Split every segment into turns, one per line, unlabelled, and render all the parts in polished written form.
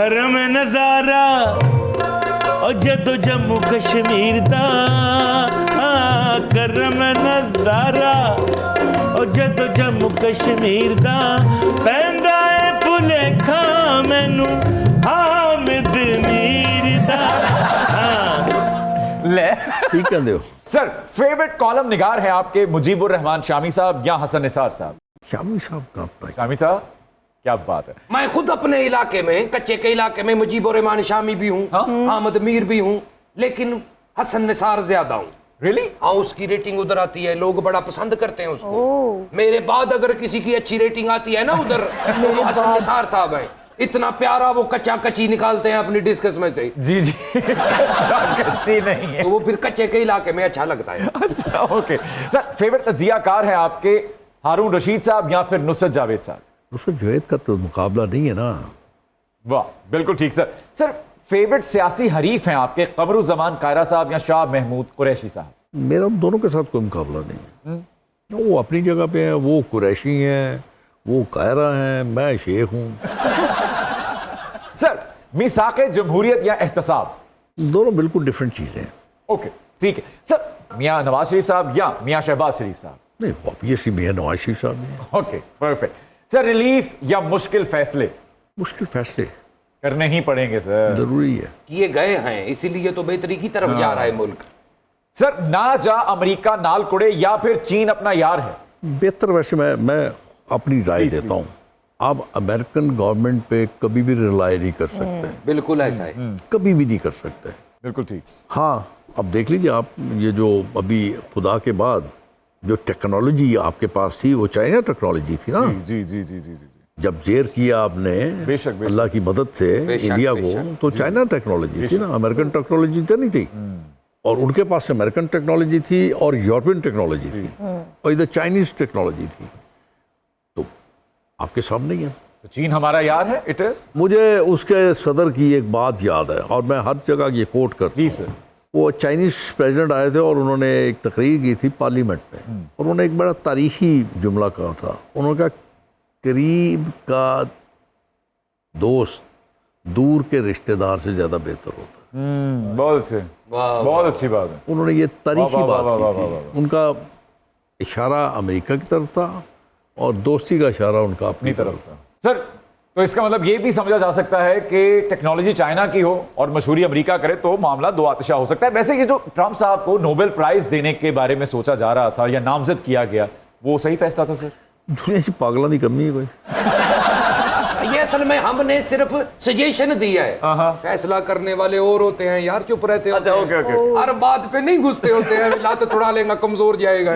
करम नज़ारा ओ जदों जम्मू कश्मीर दा करम नज़ारा ओ जदों जम्मू कश्मीर दा पैंदा है भुलेखा मैनू हामिद मीर दा
ले
ठीक कहते हो।
सर फेवरेट कॉलम निगार है आपके मुजीबुर रहमान शामी साहब या हसन निसार साहब?
शामी साहब का अपना
शामी साहब, क्या बात है।
मैं खुद अपने इलाके में, कच्चे के इलाके में मुजीबुर रहमान शामी भी हूँ, हामिद मीर भी हूँ, लेकिन हसन निसार ज्यादा हूँ।
रियली?
हाँ, उसकी रेटिंग उधर आती है, लोग बड़ा पसंद करते हैं उसको। मेरे बाद अगर किसी की अच्छी रेटिंग आती है ना उधर, तो वो हसन निसार साहब है। इतना प्यारा वो कच्चा कच्ची निकालते हैं अपनी डिस्कस में से।
जी जी कच्ची नहीं है
तो वो फिर कच्चे के इलाके में अच्छा लगता है।
अच्छा ओके। सर फेवरेट तजियाकार है आपके हारून रशीद साहब या फिर नुसरत जावेद साहब?
नुसरत जावेद का तो मुकाबला नहीं है ना।
वाह, बिल्कुल ठीक सर। सर फेवरेट सियासी हरीफ हैं आपके कमरुज़्ज़मान कायरा साहब या शाह महमूद कुरैशी साहब?
मेरा दोनों के साथ कोई मुकाबला नहीं है। वो अपनी जगह पे हैं, वो कुरैशी हैं, वो कायरा हैं, मैं शेख हूँ।
सर मिसाक़े जमहूरियत या एहतसाब?
दोनों बिल्कुल डिफरेंट चीज़ें हैं।
ओके ठीक है। सर मियाँ नवाज शरीफ साहब या मियाँ शहबाज शरीफ साहब?
नहीं, ऑब्वियसली मियां नवाज शरीफ साहब हैं।
Okay perfect. सर रिलीफ या मुश्किल फैसले?
मुश्किल फैसले
करने ही पड़ेंगे सर,
जरूरी है।
किए गए हैं, इसीलिए तो बेहतरी की तरफ जा रहा है मुल्क।
सर ना जा अमेरिका नाल कुड़े या फिर चीन अपना यार है?
बेहतर वैसे मैं अपनी राय देता हूँ। आप अमेरिकन गवर्नमेंट पे कभी भी रिलाई नहीं कर सकते,
बिल्कुल ऐसा है।
कभी भी नहीं कर सकते।
बिल्कुल ठीक।
हाँ, अब देख लीजिए आप, ये जो अभी खुदा के बाद जो टेक्नोलॉजी आपके पास थी वो चाइना टेक्नोलॉजी थी ना।
जी जी जी जी जी।
जब जेर किया आपने
बेशक
अल्लाह की मदद से इंडिया को, तो चाइना टेक्नोलॉजी थी ना, अमेरिकन टेक्नोलॉजी तो नहीं थी। और उनके पास अमेरिकन टेक्नोलॉजी थी और यूरोपियन टेक्नोलॉजी थी और इधर चाइनीज टेक्नोलॉजी थी। तो आपके सामने ही है।
तो चीन हमारा यार है, इट इज।
मुझे उसके सदर की एक बात याद है और मैं हर जगह ये कोट करता हूँ।
सर
वो चाइनीज प्रेसिडेंट आए थे और उन्होंने एक तकरीर की थी पार्लियामेंट में और उन्होंने एक बड़ा तारीखी जुमला कहा था। उन्होंने कहा करीब का दोस्त दूर के रिश्तेदार से ज़्यादा बेहतर होता है।
बहुत अच्छी बात है।
उन्होंने ये तारीखी बात
वाह, वाह,
की
वाह,
थी। उनका इशारा अमेरिका की तरफ था और दोस्ती का इशारा उनका अपनी तरफ था।
सर तो इसका मतलब ये भी समझा जा सकता है कि टेक्नोलॉजी चाइना की हो और मशहूरी अमेरिका करे तो मामला दो आतिशा हो सकता है। वैसे ये जो ट्रंप साहब को नोबेल प्राइज देने के बारे में सोचा जा रहा था या नामजद किया गया, वो सही फैसला था सर?
दुनिया की पागलों की कमी है कोई।
ये असल में हमने सिर्फ सजेशन दिया है, फैसला करने वाले और होते हैं यार, चुप रहते होते हैं।
ओके।
हर बात पे नहीं घुसते होते हैं, लात थोड़ा लेगा कमजोर जाएगा।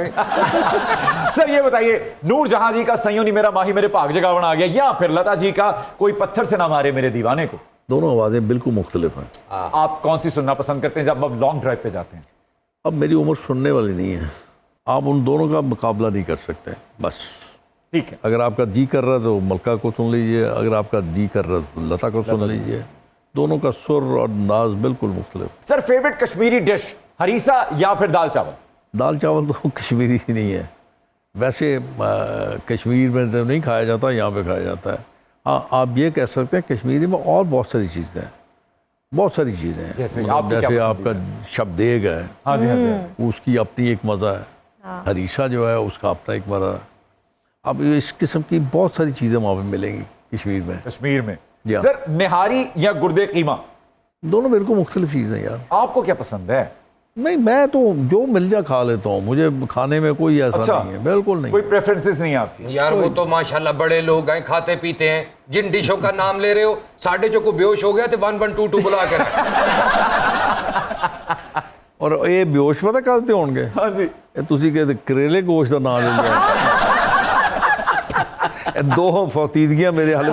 सर ये बताइए, नूर जहां जी का सयूं नी मेरा माही मेरे भाग जगावण आ गया या फिर लता जी का कोई पत्थर से ना मारे मेरे दीवाने को?
दोनों आवाज़ें बिल्कुल मुख्तलिफ हैं।
आप कौन सी सुनना पसंद करते हैं जब आप लॉन्ग ड्राइव पे जाते हैं?
अब मेरी उम्र सुनने वाली नहीं है, आप उन दोनों का मुकाबला नहीं कर सकते। बस
ठीक है।
अगर आपका जी कर रहा है तो मलका को सुन लीजिए, अगर आपका जी कर रहा है तो लता को सुन लीजिए। दोनों का सुर और अंदाज बिल्कुल मुख्तलिफ।
Sir favourite Kashmiri dish harees या फिर दाल चावल?
दाल चावल तो कश्मीरी ही नहीं है, वैसे कश्मीर में तो नहीं खाया जाता, यहाँ पे खाया जाता है। हाँ, आप ये कह सकते हैं कश्मीरी में और बहुत सारी चीज़ें हैं, बहुत सारी चीज़ें हैं।
जैसे
आपका शब्देग है,
हाँ जी हाँ जी,
उसकी अपनी एक मज़ा है। हरीसा जो है उसका अपना एक मज़ा है। अब इस किस्म की बहुत सारी चीज़ें वहाँ पे मिलेंगी कश्मीर में।
सर निहारी या गुर्दे कीमा?
दोनों बिल्कुल मुख्तलिफ चीज़ें यार।
आपको क्या पसंद है?
नहीं, मैं तो जो मिल जाए खा लेता हूँ, मुझे खाने में कोई ऐसा नहीं है, बिल्कुल नहीं।
कोई प्रेफरेंसेस नहीं आपकी?
यार वो तो माशाल्लाह बड़े लोग हैं, खाते पीते हैं। जिन डिशों का नाम ले रहे हो, साढ़े जो को बेहोश हो गया तो 1122 बुला के
और ये बेहोश पता करते होंगे।
हाँ जी,
तुसी कहते करेले गोश्त का नाम ले लिया। दो फौतीदगियां मेरे हाल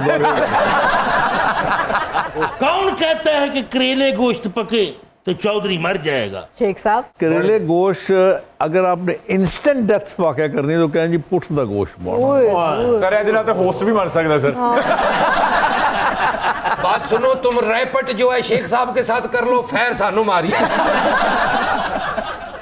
कौन कहता है कि करेले गोश्त पके तो चौधरी मर जाएगा?
शेख साहब,
करेले गोश्त अगर आपने इंस्टेंट डेथ वाक़या करनी है तो कहें जी पुट दा गोश्त
सर ये दिन होस्ट भी मर सकता है सर।
बात सुनो, तुम रैपट जो है शेख साहब के साथ कर लो, फैर सानू मारिए।